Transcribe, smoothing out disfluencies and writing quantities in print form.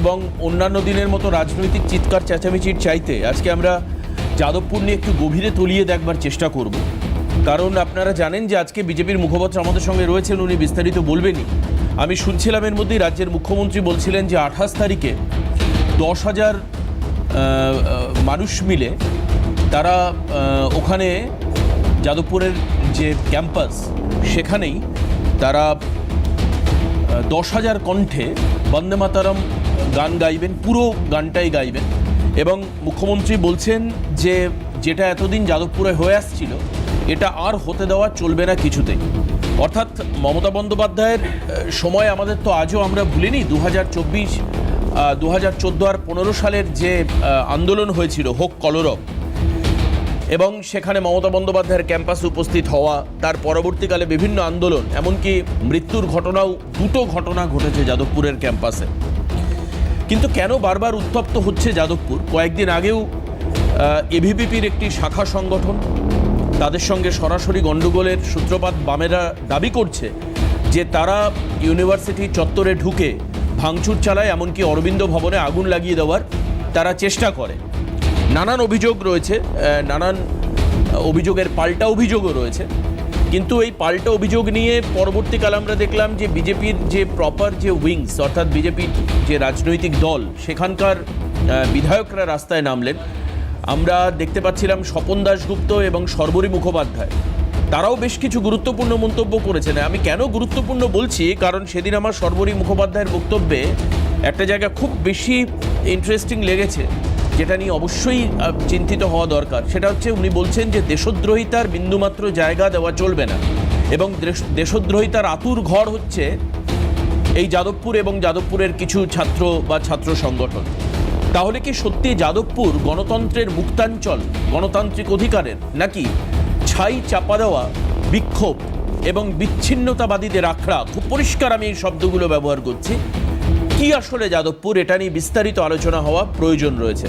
এবং অন্যান্য দিনের মতো রাজনৈতিক চিৎকার চেঁচামেচির চাইতে আজকে আমরা যাদবপুর নিয়ে একটু গভীরে তলিয়ে দেখবার চেষ্টা করব। কারণ আপনারা জানেন যে আজকে বিজেপির মুখপাত্র আমাদের সঙ্গে রয়েছেন, উনি বিস্তারিত বলবেনই। আমি শুনছিলাম এর মধ্যেই রাজ্যের মুখ্যমন্ত্রী বলছিলেন যে 28 তারিখে 10,000 মানুষ মিলে তারা ওখানে যাদবপুরের যে ক্যাম্পাস সেখানেই তারা 10,000 কণ্ঠে বন্দে মাতরম গান গাইবেন, পুরো গানটাই গাইবেন। এবং মুখ্যমন্ত্রী বলছেন যে যেটা এতদিন যাদবপুরে হয়ে আসছিল এটা আর হতে দেওয়া চলবে না কিছুতেই। অর্থাৎ মমতা বন্দ্যোপাধ্যায়ের সময় আমাদের তো আজও আমরা ভুলিনি 2024, 2014 আর 15 সালের যে আন্দোলন হয়েছিল হোক কলরব, এবং সেখানে মমতা বন্দ্যোপাধ্যায়ের ক্যাম্পাসে উপস্থিত হওয়া, তার পরবর্তীকালে বিভিন্ন আন্দোলন, এমনকি মৃত্যুর ঘটনাও, দুটো ঘটনা ঘটেছে যাদবপুরের ক্যাম্পাসে। কিন্তু কেন বারবার উত্তপ্ত হচ্ছে যাদবপুর? কয়েকদিন আগেও এবিভিপির একটি শাখা সংগঠন, তাদের সঙ্গে সরাসরি গণ্ডগোলের সূত্রপাত বামেরা দাবি করছে যে তারা ইউনিভার্সিটি চত্বরে ঢুকে ভাঙচুর চালায়, এমনকি অরবিন্দ ভবনে আগুন লাগিয়ে দেওয়ার তারা চেষ্টা করে। নানান অভিযোগ রয়েছে, নানান অভিযোগের পাল্টা অভিযোগও রয়েছে। কিন্তু এই পাল্টা অভিযোগ নিয়ে পরবর্তীকালে আমরা দেখলাম যে বিজেপির যে প্রপার যে উইংস, অর্থাৎ বিজেপির যে রাজনৈতিক দল, সেখানকার বিধায়করা রাস্তায় নামলেন। আমরা দেখতে পাচ্ছিলাম স্বপন দাশগুপ্ত এবং সর্বরী মুখোপাধ্যায়, তারাও বেশ কিছু গুরুত্বপূর্ণ মন্তব্য করেছেন। আমি কেন গুরুত্বপূর্ণ বলছি, কারণ সেদিন আমার সর্বরী মুখোপাধ্যায়ের বক্তব্যে একটা জায়গা খুব বেশি ইন্টারেস্টিং লেগেছে, যেটা নিয়ে অবশ্যই চিন্তিত হওয়া দরকার। সেটা হচ্ছে উনি বলছেন যে দেশদ্রোহিতার বিন্দুমাত্র জায়গা দেওয়া চলবে না, এবং দেশদ্রোহিতার আতুর ঘর হচ্ছে এই যাদবপুর এবং যাদবপুরের কিছু ছাত্র বা ছাত্র সংগঠন। তাহলে কি সত্যি যাদবপুর গণতন্ত্রের মুক্তাঞ্চল, গণতান্ত্রিক অধিকারের, নাকি ছাই চাপা দেওয়া বিক্ষোভ এবং বিচ্ছিন্নতাবাদীদের আখড়া? খুব পরিষ্কার আমি এই শব্দগুলো ব্যবহার করছি। কি আসলে যাদবপুর, এটা নিয়ে বিস্তারিত আলোচনা হওয়া প্রয়োজন রয়েছে।